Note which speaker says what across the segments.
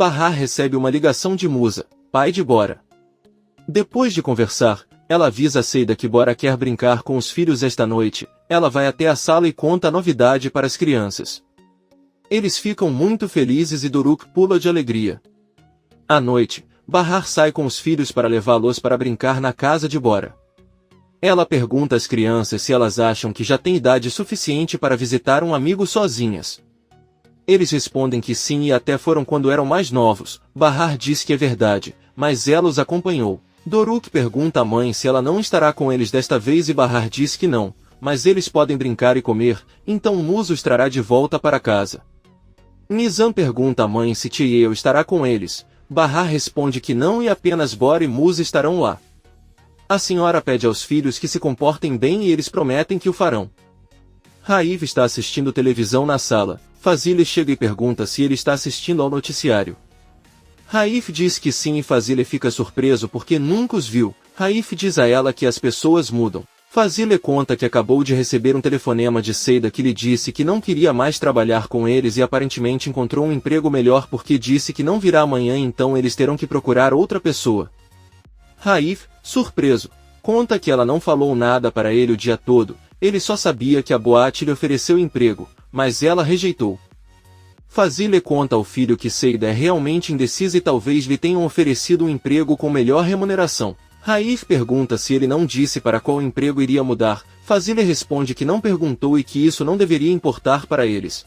Speaker 1: Bahar recebe uma ligação de Musa, pai de Bora. Depois de conversar, ela avisa Seida que Bora quer brincar com os filhos esta noite. Ela vai até a sala e conta a novidade para as crianças. Eles ficam muito felizes e Doruk pula de alegria. À noite, Bahar sai com os filhos para levá-los para brincar na casa de Bora. Ela pergunta às crianças se elas acham que já têm idade suficiente para visitar um amigo sozinhas. Eles respondem que sim e até foram quando eram mais novos. Bahar diz que é verdade, mas ela os acompanhou. Doruk pergunta à mãe se ela não estará com eles desta vez e Bahar diz que não, mas eles podem brincar e comer, então Musa os trará de volta para casa. Nizam pergunta à mãe se Tiel estará com eles. Bahar responde que não e apenas Bora e Musa estarão lá. A senhora pede aos filhos que se comportem bem e eles prometem que o farão. Raif está assistindo televisão na sala. Fazile chega e pergunta se ele está assistindo ao noticiário. Raif diz que sim e Fazile fica surpreso porque nunca os viu. Raif diz a ela que as pessoas mudam. Fazile conta que acabou de receber um telefonema de Seida que lhe disse que não queria mais trabalhar com eles e aparentemente encontrou um emprego melhor porque disse que não virá amanhã então eles terão que procurar outra pessoa. Raif, surpreso, conta que ela não falou nada para ele o dia todo, ele só sabia que a boate lhe ofereceu emprego, mas ela rejeitou. Fazile conta ao filho que Seida é realmente indecisa e talvez lhe tenham oferecido um emprego com melhor remuneração. Raif pergunta se ele não disse para qual emprego iria mudar. Fazile responde que não perguntou e que isso não deveria importar para eles.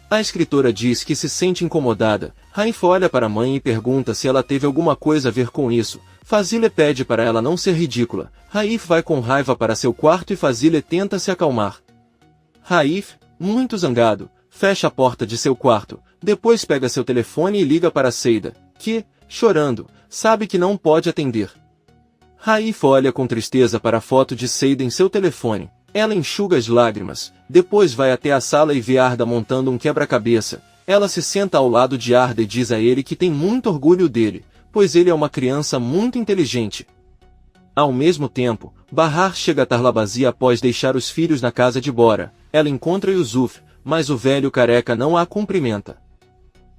Speaker 1: A escritora diz que se sente incomodada. Raif olha para a mãe e pergunta se ela teve alguma coisa a ver com isso. Fazile pede para ela não ser ridícula. Raif vai com raiva para seu quarto e Fazile tenta se acalmar. Raif, muito zangado, fecha a porta de seu quarto, depois pega seu telefone e liga para Seida, que, chorando, sabe que não pode atender. Raif olha com tristeza para a foto de Seida em seu telefone. Ela enxuga as lágrimas, depois vai até a sala e vê Arda montando um quebra-cabeça. Ela se senta ao lado de Arda e diz a ele que tem muito orgulho dele, pois ele é uma criança muito inteligente. Ao mesmo tempo, Bahar chega a Tarlabazi após deixar os filhos na casa de Bora. Ela encontra Yusuf, mas o velho careca não a cumprimenta.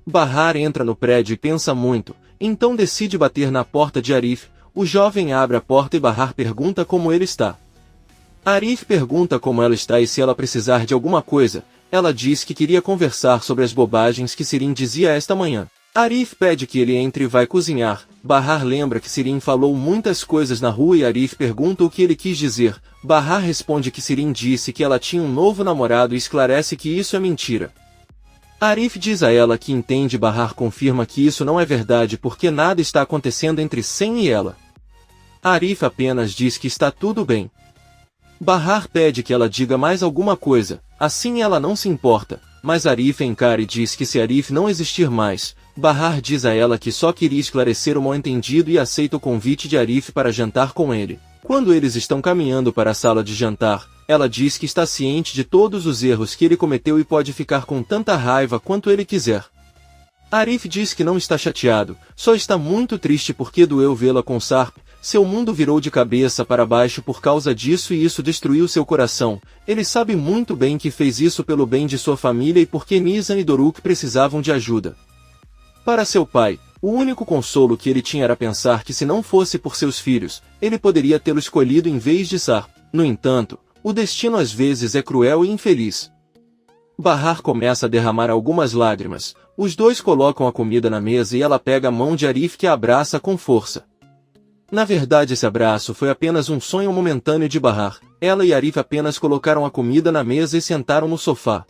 Speaker 1: Bahar entra no prédio e pensa muito, então decide bater na porta de Arif. O jovem abre a porta e Bahar pergunta como ele está. Arif pergunta como ela está e se ela precisar de alguma coisa. Ela diz que queria conversar sobre as bobagens que Sirin dizia esta manhã. Arif pede que ele entre e vai cozinhar. Bahar lembra que Sirin falou muitas coisas na rua e Arif pergunta o que ele quis dizer. Bahar responde que Sirin disse que ela tinha um novo namorado e esclarece que isso é mentira. Arif diz a ela que entende e Bahar confirma que isso não é verdade porque nada está acontecendo entre Sen e ela. Arif apenas diz que está tudo bem. Bahar pede que ela diga mais alguma coisa, assim ela não se importa, mas Arif encara e diz que se Arif não existir mais, Bahar diz a ela que só queria esclarecer o mal-entendido e aceita o convite de Arif para jantar com ele. Quando eles estão caminhando para a sala de jantar, ela diz que está ciente de todos os erros que ele cometeu e pode ficar com tanta raiva quanto ele quiser. Arif diz que não está chateado, só está muito triste porque doeu vê-la com Sarp. Seu mundo virou de cabeça para baixo por causa disso e isso destruiu seu coração. Ele sabe muito bem que fez isso pelo bem de sua família e porque Nizam e Doruk precisavam de ajuda. Para seu pai, o único consolo que ele tinha era pensar que se não fosse por seus filhos, ele poderia tê-lo escolhido em vez de Sarp. No entanto, o destino às vezes é cruel e infeliz. Bahar começa a derramar algumas lágrimas. Os dois colocam a comida na mesa e ela pega a mão de Arif que a abraça com força. Na verdade esse abraço foi apenas um sonho momentâneo de Bahar. Ela e Arif apenas colocaram a comida na mesa e sentaram no sofá.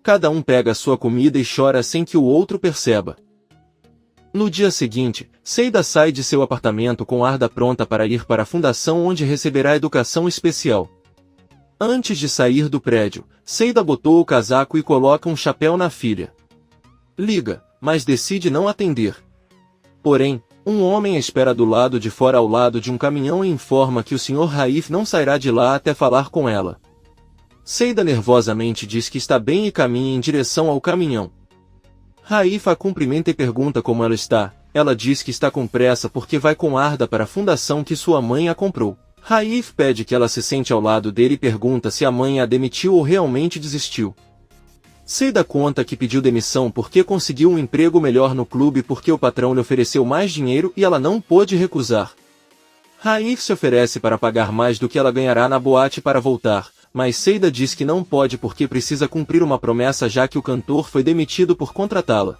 Speaker 1: Cada um pega a sua comida e chora sem que o outro perceba. No dia seguinte, Seida sai de seu apartamento com Arda pronta para ir para a fundação onde receberá educação especial. Antes de sair do prédio, Seida botou o casaco e coloca um chapéu na filha. Liga, mas decide não atender. Porém, um homem a espera do lado de fora ao lado de um caminhão e informa que o Sr. Raif não sairá de lá até falar com ela. Seida nervosamente diz que está bem e caminha em direção ao caminhão. Raif a cumprimenta e pergunta como ela está. Ela diz que está com pressa porque vai com Arda para a fundação que sua mãe a comprou. Raif pede que ela se sente ao lado dele e pergunta se a mãe a demitiu ou realmente desistiu. Seida conta que pediu demissão porque conseguiu um emprego melhor no clube porque o patrão lhe ofereceu mais dinheiro e ela não pôde recusar. Raif se oferece para pagar mais do que ela ganhará na boate para voltar, mas Seida diz que não pode porque precisa cumprir uma promessa já que o cantor foi demitido por contratá-la.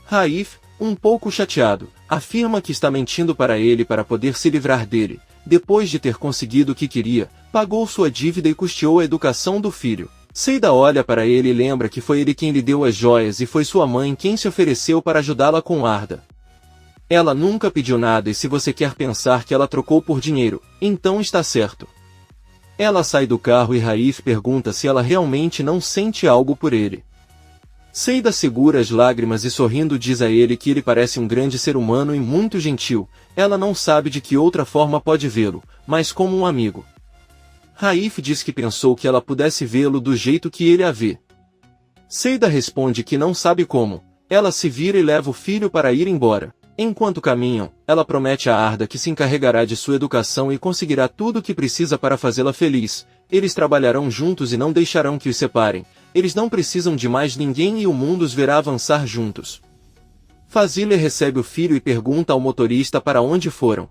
Speaker 1: Raif, um pouco chateado, afirma que está mentindo para ele para poder se livrar dele. Depois de ter conseguido o que queria, pagou sua dívida e custeou a educação do filho. Seida olha para ele e lembra que foi ele quem lhe deu as joias e foi sua mãe quem se ofereceu para ajudá-la com Arda. Ela nunca pediu nada e se você quer pensar que ela trocou por dinheiro, então está certo. Ela sai do carro e Raif pergunta se ela realmente não sente algo por ele. Seida segura as lágrimas e sorrindo diz a ele que ele parece um grande ser humano e muito gentil. Ela não sabe de que outra forma pode vê-lo, mas como um amigo. Raif diz que pensou que ela pudesse vê-lo do jeito que ele a vê. Seida responde que não sabe como. Ela se vira e leva o filho para ir embora. Enquanto caminham, ela promete a Arda que se encarregará de sua educação e conseguirá tudo o que precisa para fazê-la feliz. Eles trabalharão juntos e não deixarão que os separem. Eles não precisam de mais ninguém e o mundo os verá avançar juntos. Fazile recebe o filho e pergunta ao motorista para onde foram.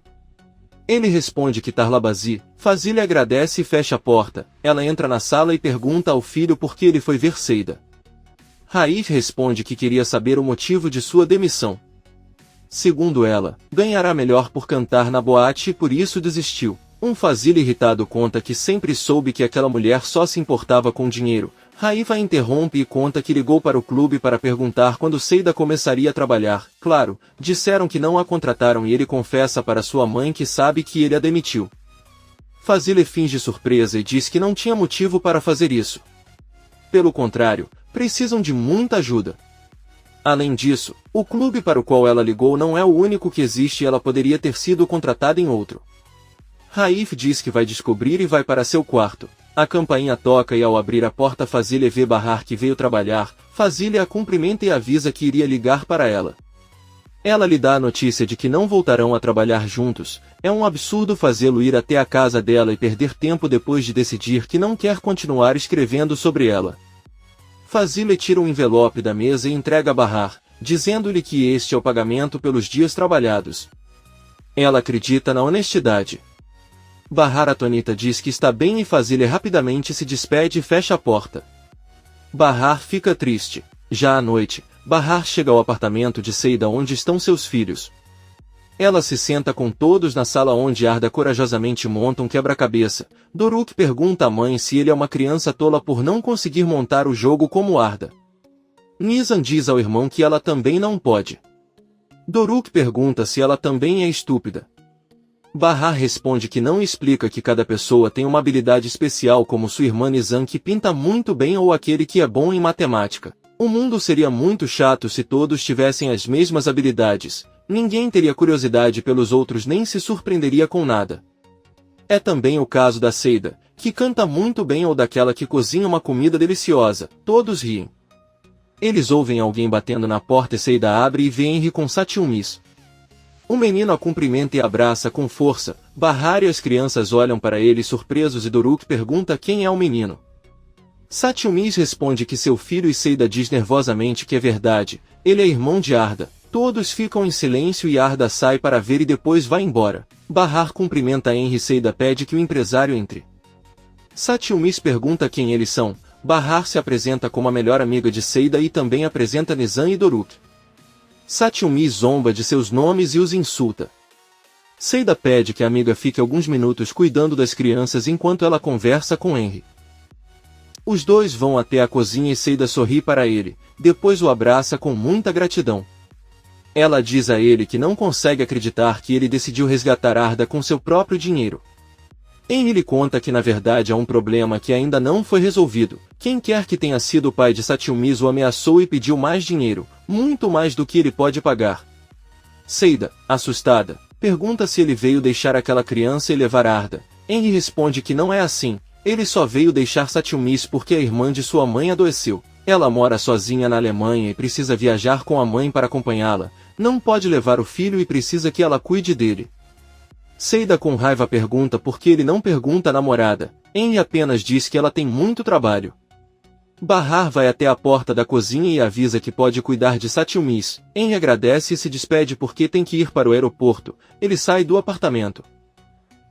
Speaker 1: Ele responde que Tarlabazi. Fazile agradece e fecha a porta. Ela entra na sala e pergunta ao filho por que ele foi ver Seida. Raif responde que queria saber o motivo de sua demissão. Segundo ela, ganhará melhor por cantar na boate e por isso desistiu. Fazile irritado conta que sempre soube que aquela mulher só se importava com dinheiro. Raif a interrompe e conta que ligou para o clube para perguntar quando Seida começaria a trabalhar. Claro, disseram que não a contrataram e ele confessa para sua mãe que sabe que ele a demitiu. Fazile finge surpresa e diz que não tinha motivo para fazer isso. Pelo contrário, precisam de muita ajuda. Além disso, o clube para o qual ela ligou não é o único que existe e ela poderia ter sido contratada em outro. Raif diz que vai descobrir e vai para seu quarto. A campainha toca e ao abrir a porta Fazile vê Bahar que veio trabalhar. Fazile a cumprimenta e avisa que iria ligar para ela. Ela lhe dá a notícia de que não voltarão a trabalhar juntos. É um absurdo fazê-lo ir até a casa dela e perder tempo depois de decidir que não quer continuar escrevendo sobre ela. Fazile tira um envelope da mesa e entrega a Bahar, dizendo-lhe que este é o pagamento pelos dias trabalhados. Ela acredita na honestidade. Bahar atonita diz que está bem e Fazile rapidamente se despede e fecha a porta. Bahar fica triste. Já à noite, Bahar chega ao apartamento de Seida onde estão seus filhos. Ela se senta com todos na sala onde Arda corajosamente monta um quebra-cabeça. Doruk pergunta à mãe se ele é uma criança tola por não conseguir montar o jogo como Arda. Nizam diz ao irmão que ela também não pode. Doruk pergunta se ela também é estúpida. Bahar responde que não e explica que cada pessoa tem uma habilidade especial como sua irmã Nizam que pinta muito bem ou aquele que é bom em matemática. O mundo seria muito chato se todos tivessem as mesmas habilidades. Ninguém teria curiosidade pelos outros nem se surpreenderia com nada. É também o caso da Seida, que canta muito bem ou daquela que cozinha uma comida deliciosa. Todos riem. Eles ouvem alguém batendo na porta e Seida abre e vê Henry com Satyumis. O menino a cumprimenta e abraça com força. Bahar e as crianças olham para ele surpresos e Doruk pergunta quem é o menino. Satyumis responde que seu filho e Seida diz nervosamente que é verdade, ele é irmão de Arda. Todos ficam em silêncio e Arda sai para ver e depois vai embora. Bahar cumprimenta Henry e Seida pede que o empresário entre. Satyumis pergunta quem eles são. Bahar se apresenta como a melhor amiga de Seida e também apresenta Nizam e Doruk. Satyumis zomba de seus nomes e os insulta. Seida pede que a amiga fique alguns minutos cuidando das crianças enquanto ela conversa com Henry. Os dois vão até a cozinha e Seida sorri para ele, depois o abraça com muita gratidão. Ela diz a ele que não consegue acreditar que ele decidiu resgatar Arda com seu próprio dinheiro. Henry lhe conta que na verdade há um problema que ainda não foi resolvido. Quem quer que tenha sido o pai de Satyumis o ameaçou e pediu mais dinheiro, muito mais do que ele pode pagar. Seida, assustada, pergunta se ele veio deixar aquela criança e levar Arda. Henry responde que não é assim, ele só veio deixar Satyumis porque a irmã de sua mãe adoeceu. Ela mora sozinha na Alemanha e precisa viajar com a mãe para acompanhá-la, não pode levar o filho e precisa que ela cuide dele. Seida com raiva pergunta por que ele não pergunta à namorada. Henry apenas diz que ela tem muito trabalho. Bahar vai até a porta da cozinha e avisa que pode cuidar de Satilmis. Henry agradece e se despede porque tem que ir para o aeroporto. Ele sai do apartamento.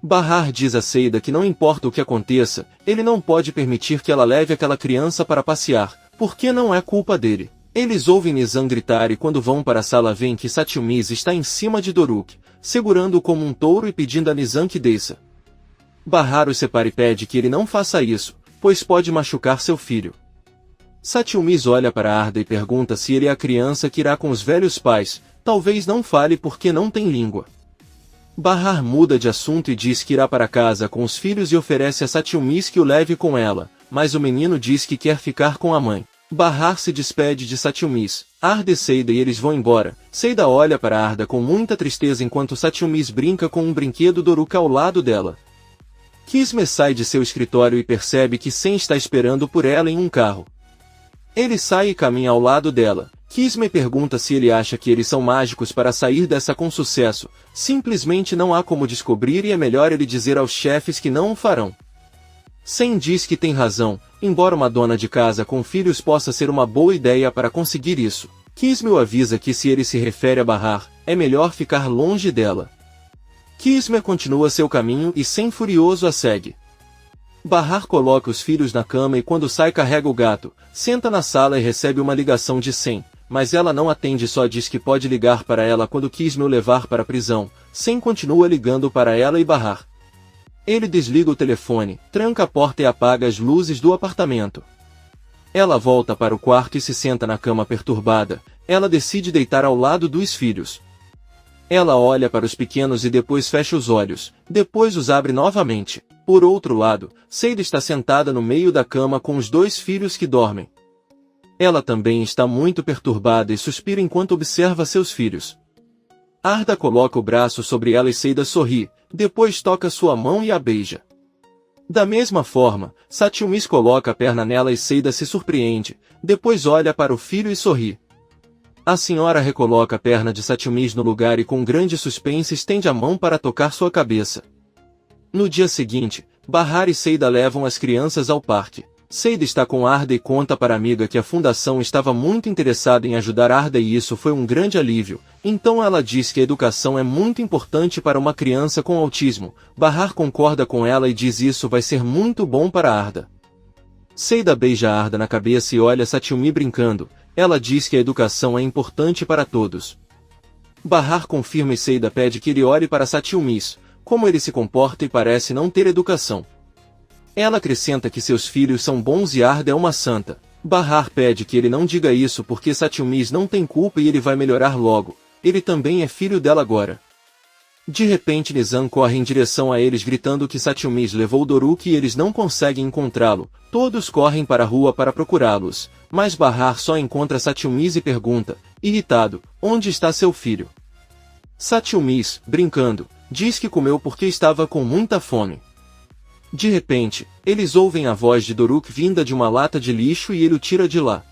Speaker 1: Bahar diz a Seida que não importa o que aconteça, ele não pode permitir que ela leve aquela criança para passear, porque não é culpa dele. Eles ouvem Nizam gritar e quando vão para a sala veem que Satilmis está em cima de Doruk, segurando-o como um touro e pedindo a Nizam que desça. Bahar os separa e pede que ele não faça isso, pois pode machucar seu filho. Satilmis olha para Arda e pergunta se ele é a criança que irá com os velhos pais, talvez não fale porque não tem língua. Bahar muda de assunto e diz que irá para casa com os filhos e oferece a Satilmis que o leve com ela, mas o menino diz que quer ficar com a mãe. Bahar se despede de Satilmis, Arda e Seida e eles vão embora. Seida olha para Arda com muita tristeza enquanto Satilmis brinca com um brinquedo Doruk ao lado dela. Kisme sai de seu escritório e percebe que Sen está esperando por ela em um carro. Ele sai e caminha ao lado dela. Kisme pergunta se ele acha que eles são mágicos para sair dessa com sucesso. Simplesmente não há como descobrir e é melhor ele dizer aos chefes que não o farão. Sen diz que tem razão, embora uma dona de casa com filhos possa ser uma boa ideia para conseguir isso. Kisme o avisa que se ele se refere a Bahar, é melhor ficar longe dela. Kisme continua seu caminho e Sen furioso a segue. Bahar coloca os filhos na cama e quando sai carrega o gato, senta na sala e recebe uma ligação de Sen, mas ela não atende, só diz que pode ligar para ela quando Kisme o levar para a prisão. Sen continua ligando para ela e Bahar. Ele desliga o telefone, tranca a porta e apaga as luzes do apartamento. Ela volta para o quarto e se senta na cama perturbada. Ela decide deitar ao lado dos filhos. Ela olha para os pequenos e depois fecha os olhos, depois os abre novamente. Por outro lado, Seida está sentada no meio da cama com os dois filhos que dormem. Ela também está muito perturbada e suspira enquanto observa seus filhos. Arda coloca o braço sobre ela e Seida sorri, depois toca sua mão e a beija. Da mesma forma, Satilmis coloca a perna nela e Seida se surpreende, depois olha para o filho e sorri. A senhora recoloca a perna de Satilmis no lugar e com grande suspense estende a mão para tocar sua cabeça. No dia seguinte, Bahar e Seida levam as crianças ao parque. Seida está com Arda e conta para a amiga que a fundação estava muito interessada em ajudar Arda e isso foi um grande alívio, então ela diz que a educação é muito importante para uma criança com autismo. Bahar concorda com ela e diz isso vai ser muito bom para Arda. Seida beija Arda na cabeça e olha Satilmi brincando, ela diz que a educação é importante para todos. Bahar confirma e Seida pede que ele olhe para Satilmis, como ele se comporta e parece não ter educação. Ela acrescenta que seus filhos são bons e Arda é uma santa. Bahar pede que ele não diga isso porque Satilmis não tem culpa e ele vai melhorar logo. Ele também é filho dela agora. De repente Nizam corre em direção a eles gritando que Satilmis levou Doruk e eles não conseguem encontrá-lo. Todos correm para a rua para procurá-los, mas Bahar só encontra Satilmis e pergunta, irritado, onde está seu filho? Satilmis, brincando, diz que comeu porque estava com muita fome. De repente, eles ouvem a voz de Doruk vinda de uma lata de lixo e ele o tira de lá.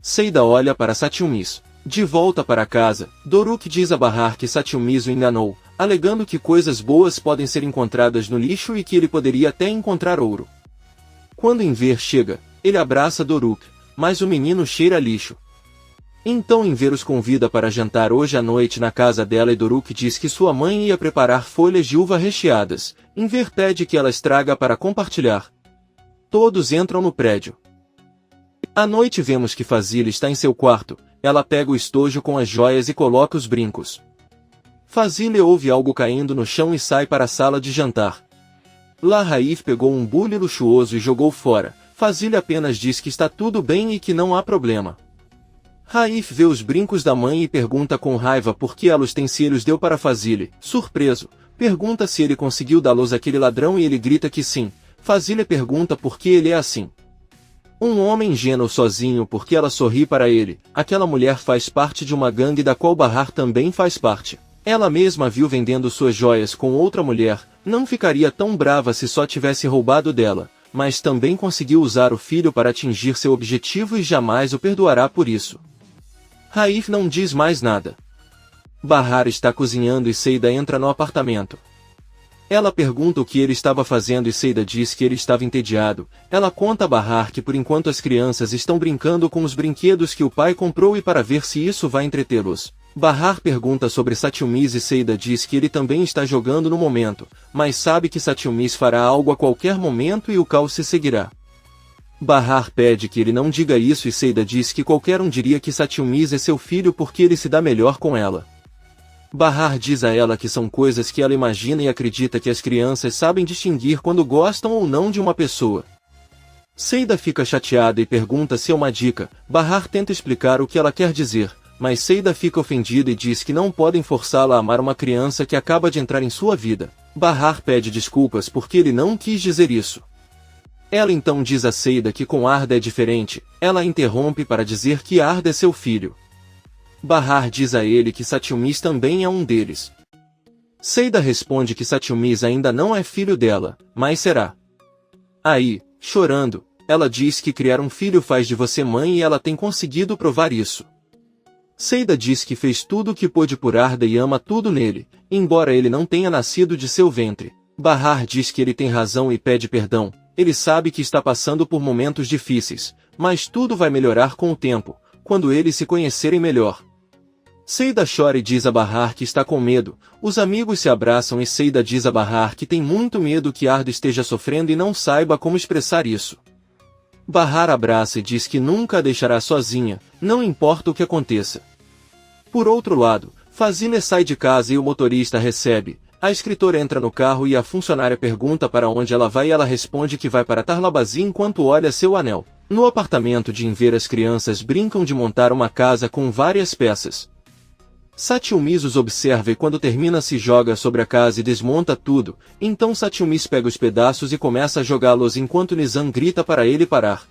Speaker 1: Seida olha para Satilmis. De volta para casa, Doruk diz a Bahar que Satilmis o enganou, alegando que coisas boas podem ser encontradas no lixo e que ele poderia até encontrar ouro. Quando Enver chega, ele abraça Doruk, mas o menino cheira a lixo. Então Enver os convida para jantar hoje à noite na casa dela e Doruk diz que sua mãe ia preparar folhas de uva recheadas. Enver pede que ela estraga para compartilhar. Todos entram no prédio. À noite vemos que Fazile está em seu quarto, ela pega o estojo com as joias e coloca os brincos. Fazile ouve algo caindo no chão e sai para a sala de jantar. Lá Raif pegou um bule luxuoso e jogou fora. Fazile apenas diz que está tudo bem e que não há problema. Raif vê os brincos da mãe e pergunta com raiva por que ela os tem se ele os deu para Fazile. Surpreso, pergunta se ele conseguiu dá-los àquele ladrão e ele grita que sim. Fazile pergunta por que ele é assim. Um homem ingênuo sozinho porque ela sorri para ele. Aquela mulher faz parte de uma gangue da qual Bahar também faz parte. Ela mesma viu vendendo suas joias com outra mulher, não ficaria tão brava se só tivesse roubado dela, mas também conseguiu usar o filho para atingir seu objetivo e jamais o perdoará por isso. Raif não diz mais nada. Bahar está cozinhando e Seida entra no apartamento. Ela pergunta o que ele estava fazendo e Seida diz que ele estava entediado. Ela conta a Bahar que por enquanto as crianças estão brincando com os brinquedos que o pai comprou e para ver se isso vai entretê-los. Bahar pergunta sobre Satyumis e Seida diz que ele também está jogando no momento, mas sabe que Satyumis fará algo a qualquer momento e o caos se seguirá. Bahar pede que ele não diga isso e Seida diz que qualquer um diria que Satyumis é seu filho porque ele se dá melhor com ela. Bahar diz a ela que são coisas que ela imagina e acredita que as crianças sabem distinguir quando gostam ou não de uma pessoa. Seida fica chateada e pergunta se é uma dica. Bahar tenta explicar o que ela quer dizer, mas Seida fica ofendida e diz que não podem forçá-la a amar uma criança que acaba de entrar em sua vida. Bahar pede desculpas porque ele não quis dizer isso. Ela então diz a Seida que com Arda é diferente. Ela a interrompe para dizer que Arda é seu filho. Bahar diz a ele que Satyumis também é um deles. Seida responde que Satyumis ainda não é filho dela, mas será. Aí, chorando, ela diz que criar um filho faz de você mãe e ela tem conseguido provar isso. Seida diz que fez tudo o que pôde por Arda e ama tudo nele, embora ele não tenha nascido de seu ventre. Bahar diz que ele tem razão e pede perdão. Ele sabe que está passando por momentos difíceis, mas tudo vai melhorar com o tempo, quando eles se conhecerem melhor. Seida chora e diz a Bahar que está com medo. Os amigos se abraçam e Seida diz a Bahar que tem muito medo que Arda esteja sofrendo e não saiba como expressar isso. Bahar abraça e diz que nunca a deixará sozinha, não importa o que aconteça. Por outro lado, Fazile sai de casa e o motorista recebe. A escritora entra no carro e a funcionária pergunta para onde ela vai e ela responde que vai para Tarlabazi enquanto olha seu anel. No apartamento de Inver as crianças brincam de montar uma casa com várias peças. Satyumis os observa e quando termina se joga sobre a casa e desmonta tudo, então Satyumis pega os pedaços e começa a jogá-los enquanto Nizam grita para ele parar.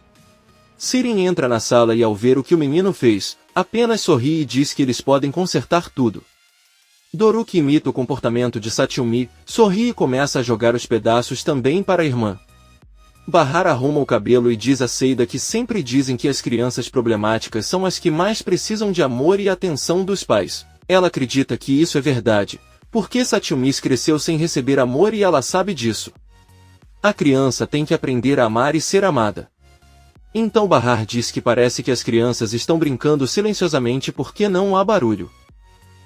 Speaker 1: Sirin entra na sala e ao ver o que o menino fez, apenas sorri e diz que eles podem consertar tudo. Doruk imita o comportamento de Satyumi, sorri e começa a jogar os pedaços também para a irmã. Bahar arruma o cabelo e diz a Seida que sempre dizem que as crianças problemáticas são as que mais precisam de amor e atenção dos pais. Ela acredita que isso é verdade, porque Satyumis cresceu sem receber amor e ela sabe disso. A criança tem que aprender a amar e ser amada. Então Bahar diz que parece que as crianças estão brincando silenciosamente porque não há barulho.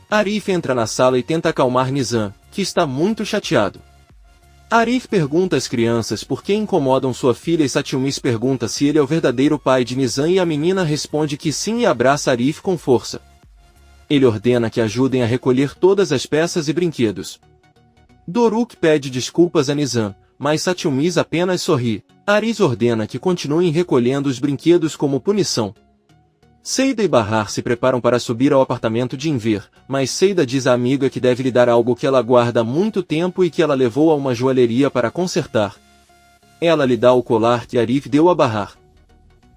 Speaker 1: Arif entra na sala e tenta acalmar Nizam, que está muito chateado. Arif pergunta às crianças por que incomodam sua filha e Satyumis pergunta se ele é o verdadeiro pai de Nizam e a menina responde que sim e abraça Arif com força. Ele ordena que ajudem a recolher todas as peças e brinquedos. Doruk pede desculpas a Nizam, mas Satyumis apenas sorri. Arif ordena que continuem recolhendo os brinquedos como punição. Seida e Bahar se preparam para subir ao apartamento de Inver, mas Seida diz à amiga que deve lhe dar algo que ela guarda há muito tempo e que ela levou a uma joalheria para consertar. Ela lhe dá o colar que Arif deu a Bahar.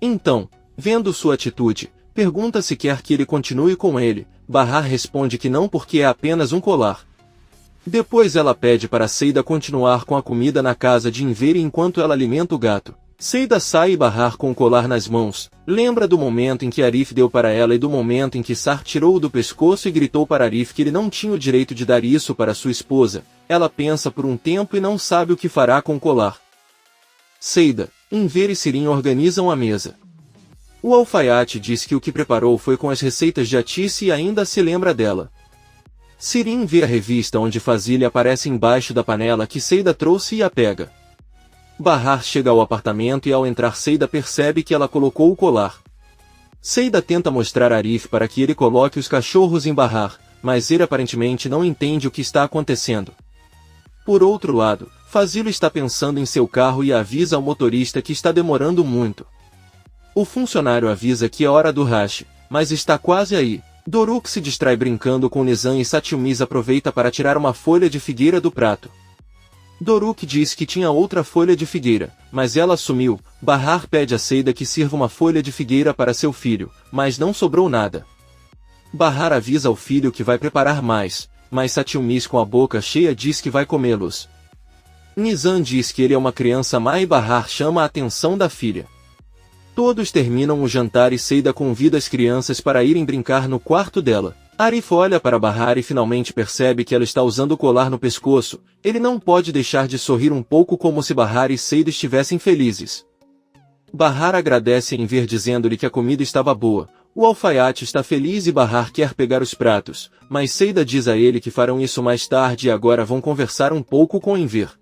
Speaker 1: Então, vendo sua atitude, pergunta se quer que ele continue com ele. Bahar responde que não porque é apenas um colar. Depois ela pede para Seida continuar com a comida na casa de Inver enquanto ela alimenta o gato. Seida sai e Bahar com o colar nas mãos, lembra do momento em que Arif deu para ela e do momento em que Sar tirou-o do pescoço e gritou para Arif que ele não tinha o direito de dar isso para sua esposa. Ela pensa por um tempo e não sabe o que fará com o colar. Seida, Inver e Sirin organizam a mesa. O alfaiate diz que o que preparou foi com as receitas de Atice e ainda se lembra dela. Sirin vê a revista onde Fazile aparece embaixo da panela que Seida trouxe e a pega. Bahar chega ao apartamento e ao entrar Seida percebe que ela colocou o colar. Seida tenta mostrar a Arif para que ele coloque os cachorros em Bahar, mas ele aparentemente não entende o que está acontecendo. Por outro lado, Fazile está pensando em seu carro e avisa ao motorista que está demorando muito. O funcionário avisa que é hora do rush, mas está quase aí. Doruk se distrai brincando com Nizam e Satyumis aproveita para tirar uma folha de figueira do prato. Doruk diz que tinha outra folha de figueira, mas ela sumiu. Bahar pede a Seida que sirva uma folha de figueira para seu filho, mas não sobrou nada. Bahar avisa ao filho que vai preparar mais, mas Satyumis com a boca cheia diz que vai comê-los. Nizam diz que ele é uma criança má e Bahar chama a atenção da filha. Todos terminam o jantar e Seida convida as crianças para irem brincar no quarto dela. Arif olha para Bahar e finalmente percebe que ela está usando o colar no pescoço. Ele não pode deixar de sorrir um pouco como se Bahar e Seida estivessem felizes. Bahar agradece em ver dizendo-lhe que a comida estava boa. O alfaiate está feliz e Bahar quer pegar os pratos, mas Seida diz a ele que farão isso mais tarde e agora vão conversar um pouco com Enver.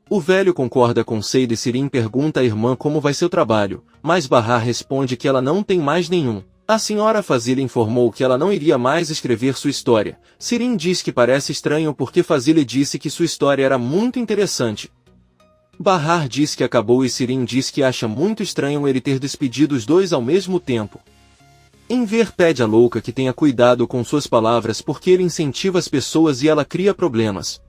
Speaker 1: O velho concorda com Seida e Sirin pergunta à irmã como vai seu trabalho, mas Bahar responde que ela não tem mais nenhum. A senhora Fazila informou que ela não iria mais escrever sua história. Sirin diz que parece estranho porque Fazila disse que sua história era muito interessante. Bahar diz que acabou e Sirin diz que acha muito estranho ele ter despedido os dois ao mesmo tempo. Enver pede à louca que tenha cuidado com suas palavras porque ele incentiva as pessoas e ela cria problemas.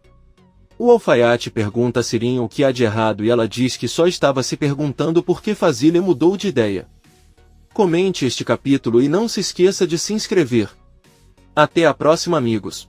Speaker 1: O alfaiate pergunta a Sirin o que há de errado e ela diz que só estava se perguntando por que Fazila mudou de ideia. Comente este capítulo e não se esqueça de se inscrever. Até a próxima, amigos.